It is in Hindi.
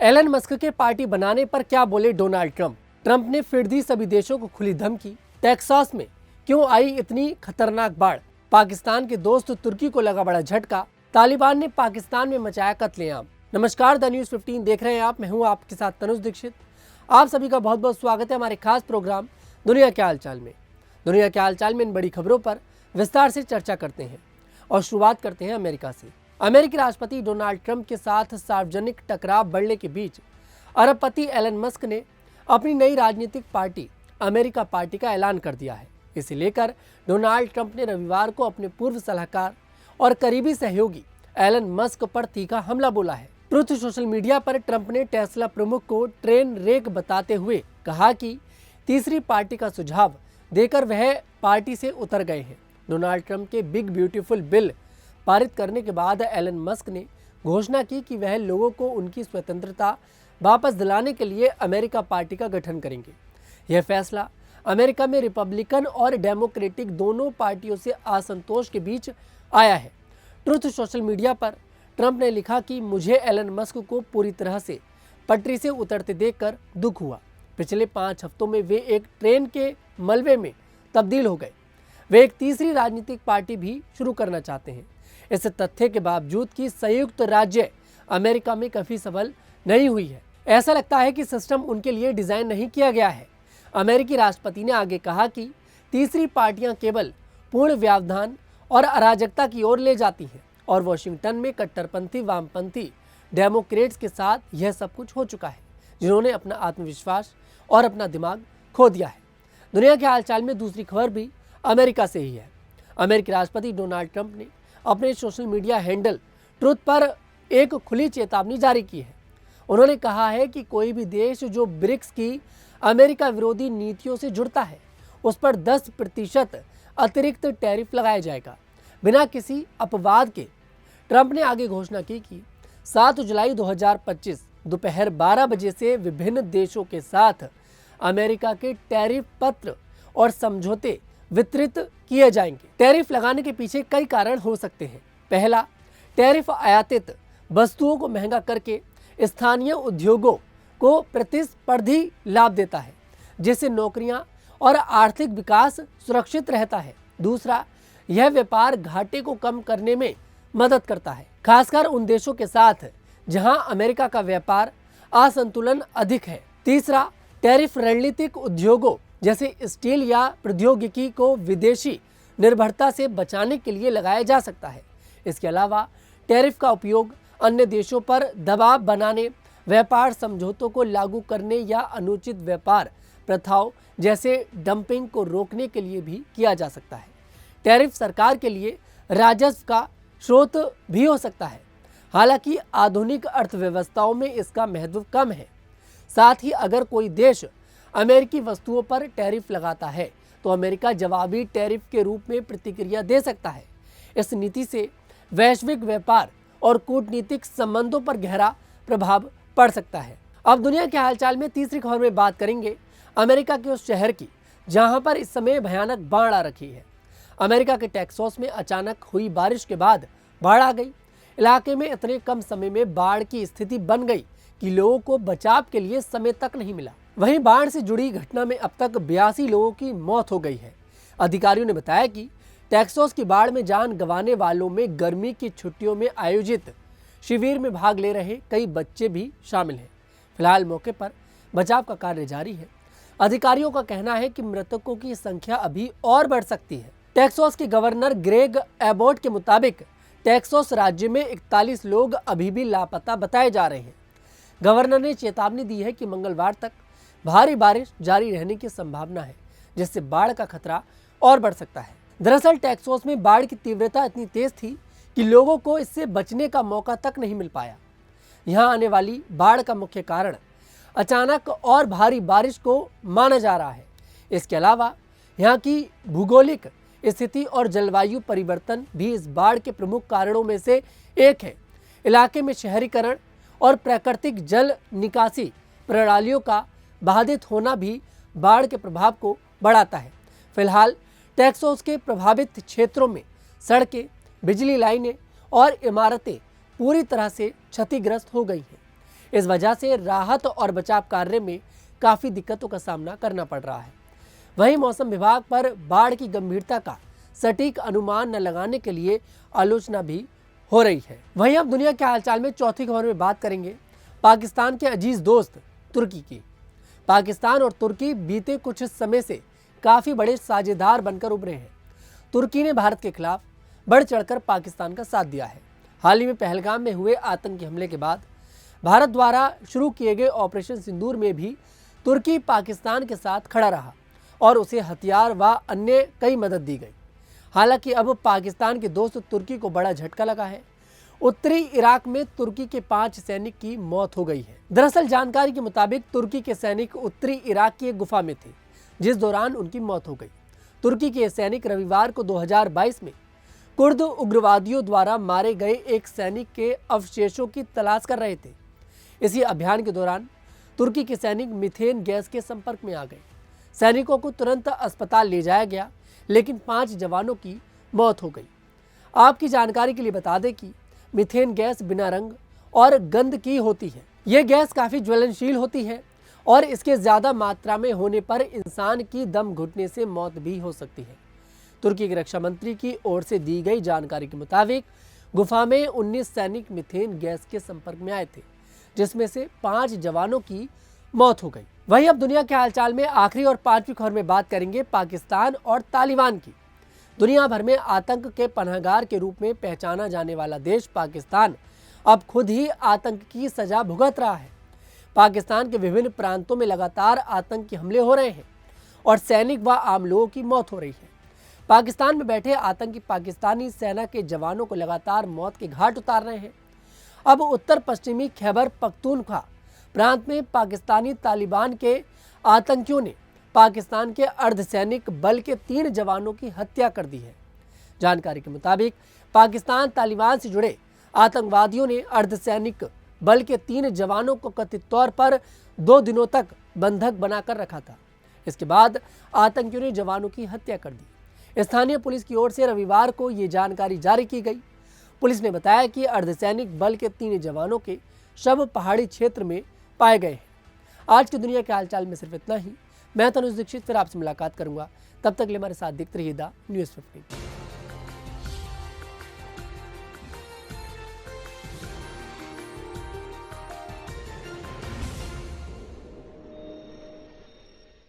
एलन मस्क के पार्टी बनाने पर क्या बोले डोनाल्ड ट्रंप। ट्रंप ने फिर दी सभी देशों को खुली धमकी। टेक्सास में क्यों आई इतनी खतरनाक बाढ़। पाकिस्तान के दोस्त तुर्की को लगा बड़ा झटका। तालिबान ने पाकिस्तान में मचाया कत्लेआम। नमस्कार, द न्यूज़ 15 देख रहे हैं आप। मैं हूं आपके साथ तनुज दीक्षित। आप सभी का बहुत बहुत स्वागत है हमारे खास प्रोग्राम दुनिया के हालचाल में। दुनिया के हालचाल में इन बड़ी खबरों पर विस्तार से चर्चा करते हैं और शुरुआत करते हैं अमेरिका से। अमेरिकी राष्ट्रपति डोनाल्ड ट्रंप के साथ सार्वजनिक टकराव बढ़ने के बीच अरबपति एलन मस्क ने अपनी नई राजनीतिक पार्टी अमेरिका पार्टी का ऐलान कर दिया है। इसे लेकर डोनाल्ड ट्रंप ने रविवार को अपने पूर्व सलाहकार और करीबी सहयोगी एलन मस्क पर तीखा हमला बोला है। ट्रुथ सोशल मीडिया पर ट्रंप ने टेस्ला प्रमुख को ट्रेन रेक बताते हुए कहा कि तीसरी पार्टी का सुझाव देकर वह पार्टी से उतर गए हैं। डोनाल्ड ट्रंप के बिग ब्यूटीफुल बिल पारित करने के बाद एलन मस्क ने घोषणा की कि वह लोगों को उनकी स्वतंत्रता वापस दिलाने के लिए अमेरिका पार्टी का गठन करेंगे। यह फैसला अमेरिका में रिपब्लिकन और डेमोक्रेटिक दोनों पार्टियों से असंतोष के बीच आया है। ट्रुथ सोशल मीडिया पर ट्रंप ने लिखा कि मुझे एलन मस्क को पूरी तरह से पटरी से उतरते देखकर दुख हुआ। पिछले 5 हफ्तों में वे एक ट्रेन के मलबे में तब्दील हो गए। वे एक तीसरी राजनीतिक पार्टी भी शुरू करना चाहते हैं। इस तथ्य के बावजूद कि संयुक्त राज्य अमेरिका में काफी सफल नहीं हुई है, ऐसा लगता है कि सिस्टम उनके लिए डिजाइन नहीं किया गया है। अमेरिकी राष्ट्रपति ने आगे कहा कि तीसरी पार्टियां केवल पूर्ण व्यवधान और अराजकता की ओर ले जाती हैं और वॉशिंगटन में कट्टरपंथी वामपंथी डेमोक्रेट्स के साथ यह सब कुछ हो चुका है, जिन्होंने अपना आत्मविश्वास और अपना दिमाग खो दिया है। दुनिया के हालचाल में दूसरी खबर भी अमेरिका से ही है। अमेरिकी राष्ट्रपति डोनाल्ड ट्रंप ने अपने सोशल मीडिया हैंडल ट्रुथ पर एक खुली चेतावनी जारी की है। उन्होंने कहा है कि कोई भी देश जो ब्रिक्स की अमेरिका विरोधी नीतियों से जुड़ता है उस पर 10% अतिरिक्त टैरिफ लगाया जाएगा बिना किसी अपवाद के। ट्रंप ने आगे घोषणा की कि 7 जुलाई 2025 दोपहर 12 बजे से विभिन्न देशों के साथ अमेरिका के टैरिफ पत्र और समझौते वितरित किए जाएंगे। टैरिफ लगाने के पीछे कई कारण हो सकते हैं। पहला, टैरिफ आयातित वस्तुओं को महंगा करके स्थानीय उद्योगों को प्रतिस्पर्धी लाभ देता है, जिससे नौकरियां और आर्थिक विकास सुरक्षित रहता है। दूसरा, यह व्यापार घाटे को कम करने में मदद करता है, खासकर उन देशों के साथ जहां अमेरिका का व्यापार असंतुलन अधिक है। तीसरा, टैरिफ रणनीतिक उद्योगों जैसे स्टील या प्रौद्योगिकी को विदेशी निर्भरता से बचाने के लिए लगाया जा सकता है। इसके अलावा टैरिफ का उपयोग अन्य देशों पर दबाव बनाने, व्यापार समझौतों को लागू करने या अनुचित व्यापार प्रथाओं जैसे डंपिंग को रोकने के लिए भी किया जा सकता है। टैरिफ सरकार के लिए राजस्व का स्रोत भी हो सकता है, हालांकि आधुनिक अर्थव्यवस्थाओं में इसका महत्व कम है। साथ ही अगर कोई देश अमेरिकी वस्तुओं पर टैरिफ लगाता है तो अमेरिका जवाबी टैरिफ के रूप में प्रतिक्रिया दे सकता है। इस नीति से वैश्विक व्यापार और कूटनीतिक संबंधों पर गहरा प्रभाव पड़ सकता है। अब दुनिया के हालचाल में तीसरी खबर में बात करेंगे अमेरिका के उस शहर की जहां पर इस समय भयानक बाढ़ आ रखी है। अमेरिका के टेक्सास में अचानक हुई बारिश के बाद बाढ़ आ गई। इलाके में इतने कम समय में बाढ़ की स्थिति बन गई कि लोगों को बचाव के लिए समय तक नहीं मिला। वहीं बाढ़ से जुड़ी घटना में अब तक 82 लोगों की मौत हो गई है। अधिकारियों ने बताया कि टेक्सास की बाढ़ में जान गंवाने वालों में गर्मी की छुट्टियों में आयोजित शिविर में भाग ले रहे कई बच्चे भी शामिल हैं। फिलहाल मौके पर बचाव का कार्य जारी है। अधिकारियों का कहना है कि मृतकों की संख्या अभी और बढ़ सकती है। टेक्सास के गवर्नर ग्रेग एबॉट के मुताबिक टेक्सास राज्य में 41 लोग अभी भी लापता बताए जा रहे हैं। गवर्नर ने चेतावनी दी है कि मंगलवार तक भारी बारिश जारी रहने की संभावना है, जिससे बाढ़ का खतरा और बढ़ सकता है। दरअसल टेक्सास में बाढ़ की तीव्रता इतनी तेज थी कि लोगों को इससे बचने का मौका तक नहीं मिल पाया। यहां आने वाली बाढ़ का मुख्य कारण अचानक और भारी बारिश को माना जा रहा है। इसके अलावा यहां की भूगोलिक स्थिति और जलवायु परिवर्तन भी इस बाढ़ के प्रमुख कारणों में से एक है। इलाके में शहरीकरण और प्राकृतिक जल निकासी प्रणालियों का बाधित होना भी बाढ़ के प्रभाव को बढ़ाता है। फिलहाल टेक्सास के प्रभावित क्षेत्रों में सड़कें, बिजली लाइनें और इमारतें पूरी तरह से क्षतिग्रस्त हो गई हैं। इस वजह से राहत और बचाव कार्य में काफी दिक्कतों का सामना करना पड़ रहा है। वहीं मौसम विभाग पर बाढ़ की गंभीरता का सटीक अनुमान न लगाने के लिए आलोचना भी हो रही है। वहीं अब दुनिया के हालचाल में चौथी खबर में बात करेंगे पाकिस्तान के अजीज दोस्त तुर्की की। पाकिस्तान और तुर्की बीते कुछ समय से काफी बड़े साझेदार बनकर उभरे हैं। तुर्की ने भारत के खिलाफ बढ़ चढ़कर पाकिस्तान का साथ दिया है। हाल ही में पहलगाम में हुए आतंकी हमले के बाद भारत द्वारा शुरू किए गए ऑपरेशन सिंदूर में भी तुर्की पाकिस्तान के साथ खड़ा रहा और उसे हथियार व अन्य कई मदद दी गई। हालांकि अब पाकिस्तान के दोस्त तुर्की को बड़ा झटका लगा है। उत्तरी इराक में तुर्की के 5 सैनिक की मौत हो गई है। दरअसल जानकारी के मुताबिक तुर्की के सैनिक उत्तरी इराक की एक गुफा में थे, जिस दौरान उनकी मौत हो गई। तुर्की के सैनिक रविवार को 2022 में कुर्द उग्रवादियों द्वारा मारे गए एक सैनिक के अवशेषों की तलाश कर रहे थे। इसी अभियान के दौरान तुर्की के सैनिक मीथेन गैस के संपर्क में आ गए। सैनिकों को तुरंत अस्पताल ले जाया गया, लेकिन 5 जवानों की मौत हो गई। आपकी जानकारी के लिए बता दें कि मीथेन गैस बिना रंग और गंध की होती है। यह गैस काफ़ी ज्वलनशील होती है और इसके ज़्यादा मात्रा में होने पर इंसान की दम घुटने से मौत भी हो सकती है। तुर्की के रक्षा मंत्री की ओर से दी गई जानकारी के मुताबिक गुफा में 19 सैनिक मीथेन गैस के संपर्क में आए थे, जिसमें से 5 जवानों की मौत हो गई। वहीं अब दुनिया के हालचाल में आखिरी और 5वीं खबर में बात करेंगे पाकिस्तान और तालिबान की। दुनिया भर में आतंक के पनाहगार के रूप में पहचाना जाने वाला देश पाकिस्तान अब खुद ही आतंक की सजा भुगत रहा है। पाकिस्तान के विभिन्न प्रांतों में लगातार आतंकी हमले हो रहे हैं और सैनिक व आम लोगों की मौत हो रही है। पाकिस्तान में बैठे आतंकी पाकिस्तानी सेना के जवानों को लगातार मौत के घाट उतार रहे हैं। अब उत्तर पश्चिमी खैबर पख्तूनख्वा प्रांत में पाकिस्तानी तालिबान के आतंकियों ने पाकिस्तान के अर्धसैनिक बल के 3 जवानों की हत्या कर दी है। जानकारी के मुताबिक पाकिस्तान तालिबान से जुड़े आतंकवादियों ने अर्धसैनिक बल के 3 जवानों को कथित तौर पर 2 दिनों तक बंधक बनाकर रखा था। इसके बाद आतंकियों ने जवानों की हत्या कर दी। स्थानीय पुलिस की ओर से रविवार को ये जानकारी जारी की गई। पुलिस ने बताया कि अर्धसैनिक बल के 3 जवानों के शव पहाड़ी क्षेत्र में पाए गए हैं। आज की दुनिया के हालचाल में सिर्फ इतना ही। मैं तनुज दीक्षित फिर आपसे मुलाकात करूंगा। तब तक के लिए हमारे साथ देखते रहिए द न्यूज़ 15।